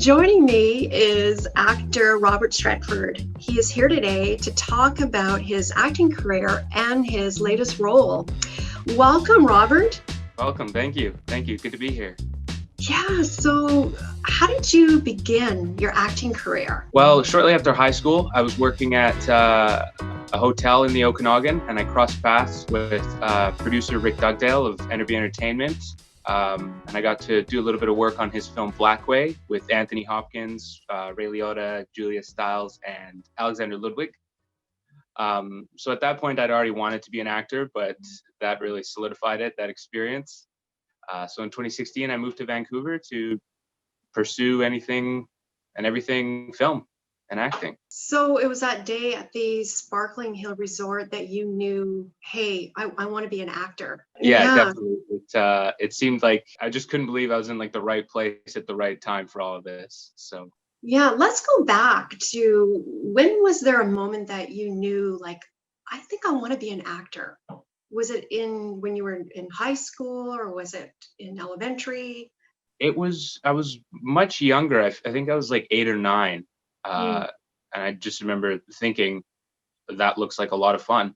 Joining me is actor Robert Stretford. He is here today to talk about his acting career and his latest role. Welcome, Robert. Welcome. Thank you. Thank you. Good to be here. Yeah, so how did you begin your acting career? Well, shortly after high school, I was working at a hotel in the Okanagan, and I crossed paths with producer Rick Dugdale of Enderby Entertainment. And I got to do a little bit of work on his film Blackway with Anthony Hopkins, Ray Liotta, Julia Stiles, and Alexander Ludwig. So at that point, I'd already wanted to be an actor, but that really solidified it, that experience. So in 2016, I moved to Vancouver to pursue anything and everything film and acting. So it was that day at the Sparkling Hill Resort that you knew, hey, I want to be an actor. Yeah, definitely. It seemed like I just couldn't believe I was in like the right place at the right time for all of this. So Yeah, let's go back to when was there a moment that you knew, like, I think I want to be an actor? Was it in when you were in high school or was it in elementary? I was much younger. I think I was like 8 or 9. Mm. Uh, and I just remember thinking that looks like a lot of fun.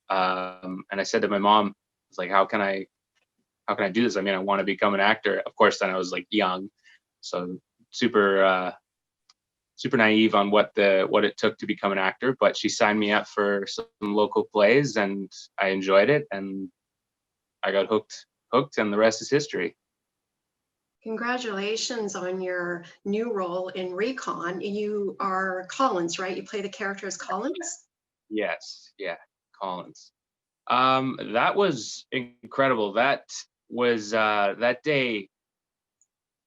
And I said to my mom, it's like, how can I do this? I mean, I want to become an actor. Of course, then I was like young, so super naive on what it took to become an actor. But she signed me up for some local plays, and I enjoyed it, and I got hooked, and the rest is history. Congratulations on your new role in Recon. You are Collins, right? You play the character as Collins? Yes, yeah, Collins. That was incredible. That was that day.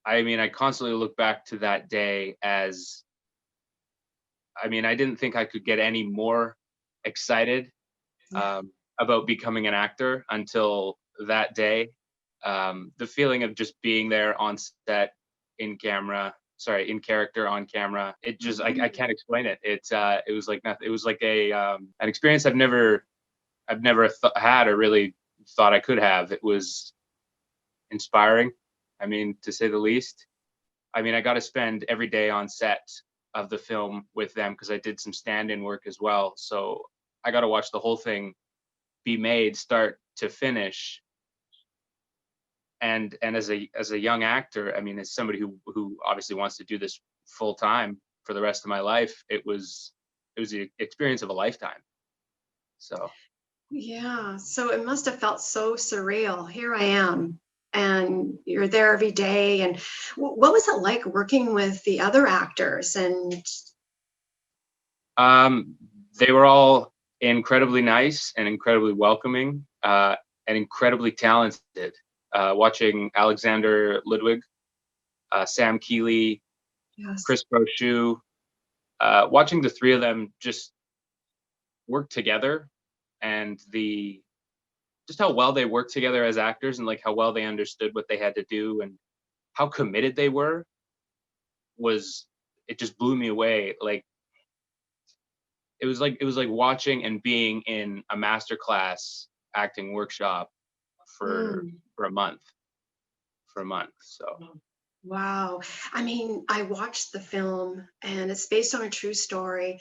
I mean, I constantly look back to that day as, I mean, I didn't think I could get any more excited Yeah. about becoming an actor until that day. The feeling of just being there on set, in character on camera, it just, I Mhm. can't explain it. It was like nothing. It was like an experience I've never had or really thought I could have. It was inspiring. I mean, to say the least. I mean, I got to spend every day on set of the film with them because I did some stand-in work as well. So I got to watch the whole thing be made, start to finish. And as a young actor, I mean, as somebody who obviously wants to do this full time for the rest of my life, it was the experience of a lifetime. So Yeah, so it must have felt so surreal. Here I am, and you're there every day. And what was it like working with the other actors? And um, they were all incredibly nice and incredibly welcoming, and incredibly talented. Watching Alexander Ludwig, Sam Keeley, yes. Chris Brochu, watching the three of them just work together, and the just how well they worked together as actors, and like how well they understood what they had to do and how committed they were, was it just blew me away. Like it was like watching and being in a masterclass acting workshop for Mm. for a month so Wow. I mean, I watched the film and it's based on a true story,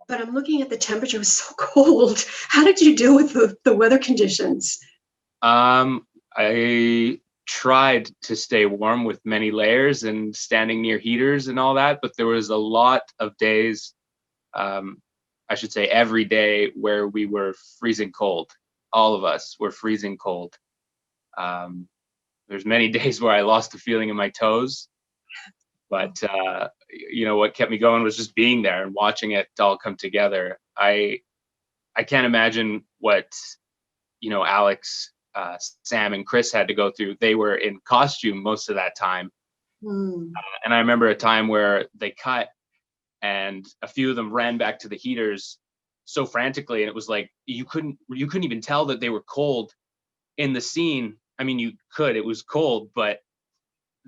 but I'm looking at the temperature, it was so cold. How did you deal with the weather conditions? um I tried to stay warm with many layers and standing near heaters and all that, but there was a lot of days, um I should say every day, where we were freezing cold. All of us were freezing cold. um there's many days where I lost the feeling in my toes, but what kept me going was just being there and watching it all come together. I can't imagine what Alex, Sam, and Chris had to go through. They were in costume most of that time, Mm. and I remember a time where they cut, and a few of them ran back to the heaters so frantically, and it was like you couldn't even tell that they were cold in the scene. I mean, you could, it was cold, but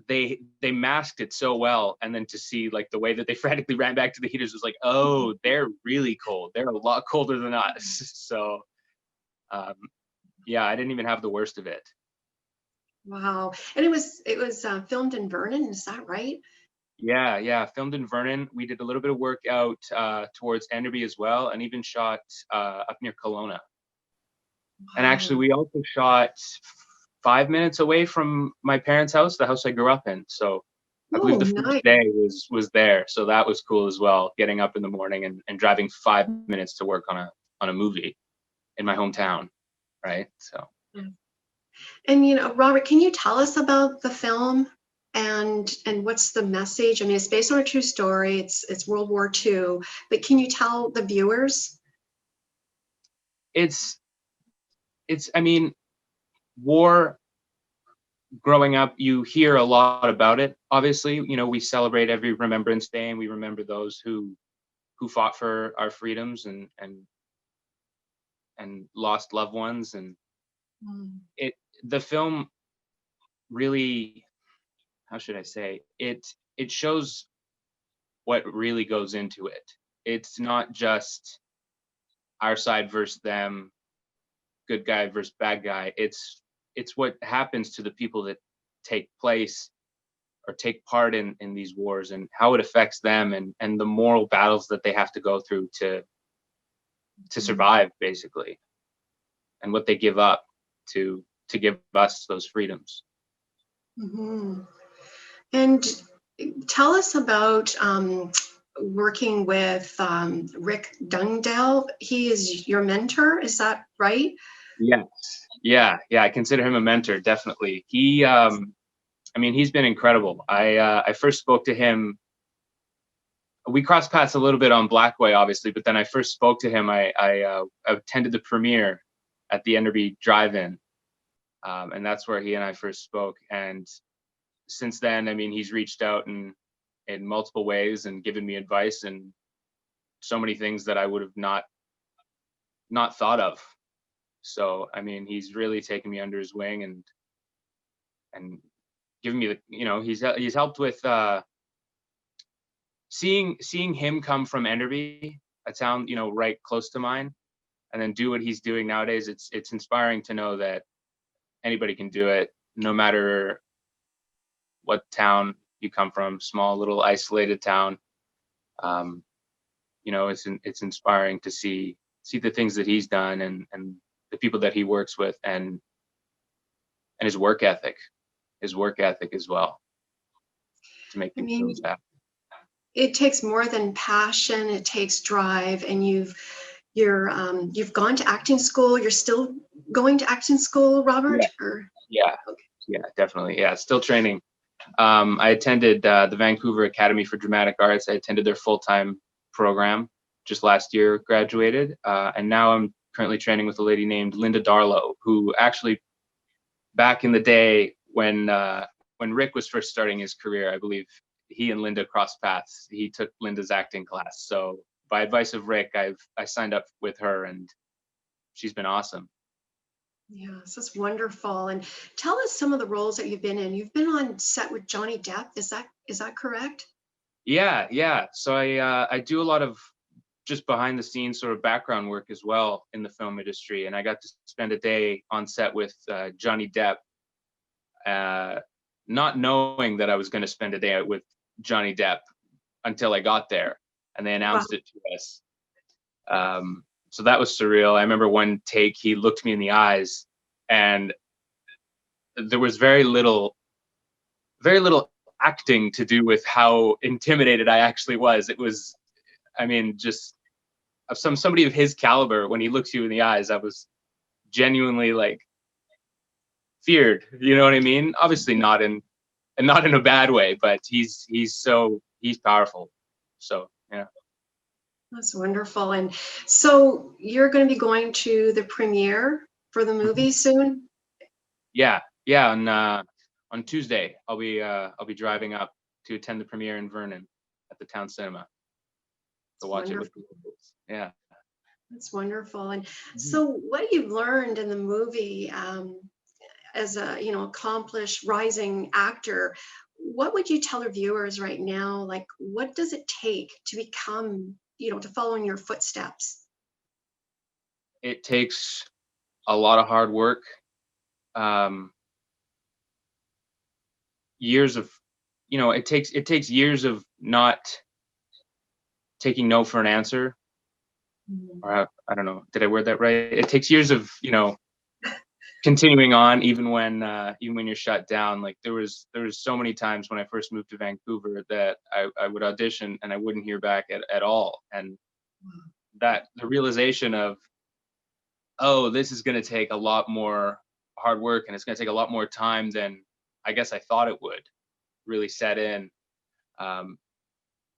they masked it so well, and then to see like the way that they frantically ran back to the heaters was like, oh, they're really cold, they're a lot colder than us. So um yeah, I didn't even have the worst of it. Wow. And it was filmed in Vernon, is that right? Yeah. Filmed in Vernon. We did a little bit of work out towards Enderby as well, and even shot up near Kelowna. And actually, Wow. we also shot 5 minutes away from my parents' house, the house I grew up in. So I believe Oh, the first nice. day was there. So that was cool as well, getting up in the morning and driving 5 minutes to work on a movie in my hometown, right? So And Robert, can you tell us about the film and what's the message? I mean, it's based on a true story. It's World War II, but can you tell the viewers? it's I mean, war, growing up, you hear a lot about it. Obviously, we celebrate every Remembrance Day and we remember those who fought for our freedoms and lost loved ones. And Mm. it the film really, how should I say, it shows what really goes into it. It's not just our side versus them, good guy versus bad guy. It's what happens to the people that take place or take part in these wars, and how it affects them, and the moral battles that they have to go through to Mm. survive, basically, and what they give up to give us those freedoms. Mhm. And tell us about working with Rick Dungdale. He is your mentor, is that right? Yes. Yeah, I consider him a mentor, definitely. I mean, he's been incredible. I first spoke to him. We crossed paths a little bit on Blackway, obviously, but then I first spoke to him. I attended the premiere at the Enderby Drive-In, and that's where he and I first spoke. And since then, I mean, he's reached out in multiple ways and given me advice and so many things that I would have not thought of. So, I mean, he's really taken me under his wing and given me he's helped with seeing him come from Enderby, a town right close to mine, and then do what he's doing nowadays. It's inspiring to know that anybody can do it, no matter what town you come from, small little isolated town. Um, it's inspiring to see the things that he's done, and the people that he works with, and his work ethic as well, to make I these mean, films happen. it takes more than passion, it takes drive, and you've gone to acting school. You're still going to acting school, Robert? Yeah, Or yeah, okay. yeah, definitely. Yeah, still training. I attended the Vancouver Academy for Dramatic Arts. I attended their full-time program just last year, graduated, and now I'm currently training with a lady named Linda Darlow, who actually, back in the day when Rick was first starting his career, I believe he and Linda crossed paths. He took Linda's acting class. So by advice of Rick, I signed up with her, and she's been awesome. Yeah, this is wonderful. And tell us some of the roles that you've been in. You've been on set with Johnny Depp. Is that correct? Yeah. So I do a lot of just behind the scenes sort of background work as well in the film industry, and I got to spend a day on set with Johnny Depp, uh, not knowing that I was going to spend a day with Johnny Depp until I got there, and they Wow. announced it to us. So that was surreal. I remember one take, he looked me in the eyes, and there was very little acting to do with how intimidated I actually was. It was, I mean, just somebody of his caliber, when he looks you in the eyes, I was genuinely like feared. You know what I mean? Obviously not in a bad way, but he's powerful. So yeah. That's wonderful. And so you're going to be going to the premiere for the Mhm. movie soon? Yeah. On Tuesday, I'll be driving up to attend the premiere in Vernon at the town cinema to It's watch it with wonderful. the locals. Yeah. That's wonderful. And Mhm. so what you've learned in the movie as a, accomplished rising actor, what would you tell our viewers right now? Like, what does it take to become, to follow in your footsteps? It takes a lot of hard work, um, years of you know, it takes years of not taking no for an answer. Mhm. Or I don't know, did I word that right? It takes years of, you know, continuing on even when you're shut down. Like there was so many times when I first moved to Vancouver that I would audition and I wouldn't hear back at all. And Wow. that the realization of, oh, this is going to take a lot more hard work and it's going to take a lot more time than I guess I thought it would, really set in. Um,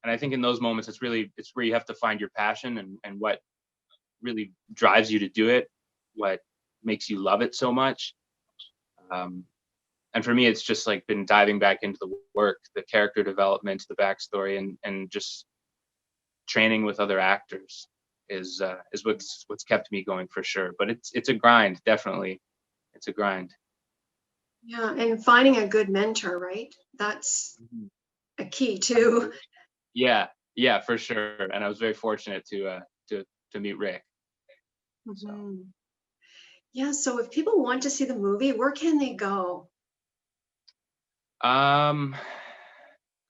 and I think in those moments, it's where you have to find your passion and what really drives you to do it, what makes you love it so much. Um, and for me, it's just like been diving back into the work, the character development, the backstory, and just training with other actors is what's kept me going for sure. But it's a grind, definitely. It's a grind. Yeah, and finding a good mentor, right? That's Mhm. a key too. Yeah, yeah, for sure. And I was very fortunate to meet Rick. So Mhm. Yeah, so if people want to see the movie, where can they go? um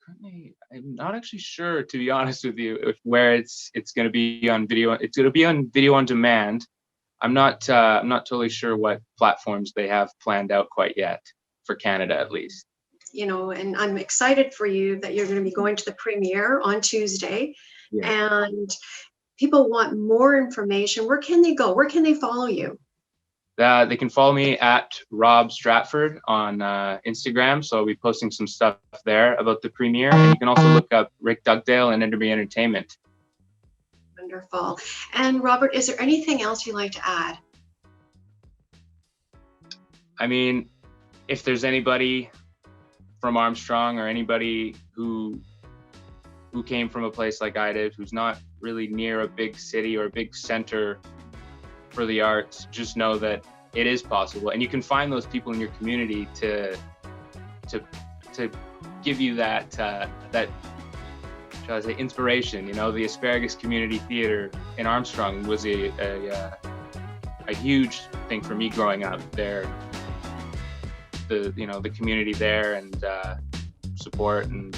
currently I'm not actually sure, to be honest with you, if where it's gonna be on video. It's gonna be on video on demand. I'm not totally sure what platforms they have planned out quite yet, for Canada at least. You know, and I'm excited for you that you're going to be going to the premiere on Tuesday. Yeah. And people want more information. Where can they go? Where can they follow you? They can follow me at Rob Stratford on Instagram. So I'll be posting some stuff there about the premiere. And you can also look up Rick Dugdale and Enderby Entertainment. Wonderful. And Robert, is there anything else you'd like to add? I mean, if there's anybody from Armstrong or anybody who came from a place like I did, who's not really near a big city or a big center for the arts, just know that it is possible, and you can find those people in your community to to give you that shall I say, inspiration. You know, the Asparagus Community Theater in Armstrong was a huge thing for me growing up there. The community there and support and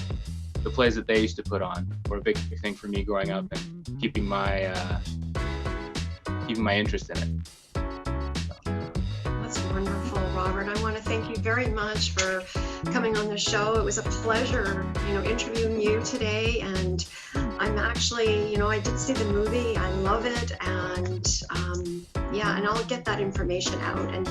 the plays that they used to put on were a big thing for me growing up and keeping my interest in it. That's wonderful, Robert. I want to thank you very much for coming on the show. It was a pleasure, interviewing you today. And I'm actually, I did see the movie. I love it. And yeah, and I'll get that information out. And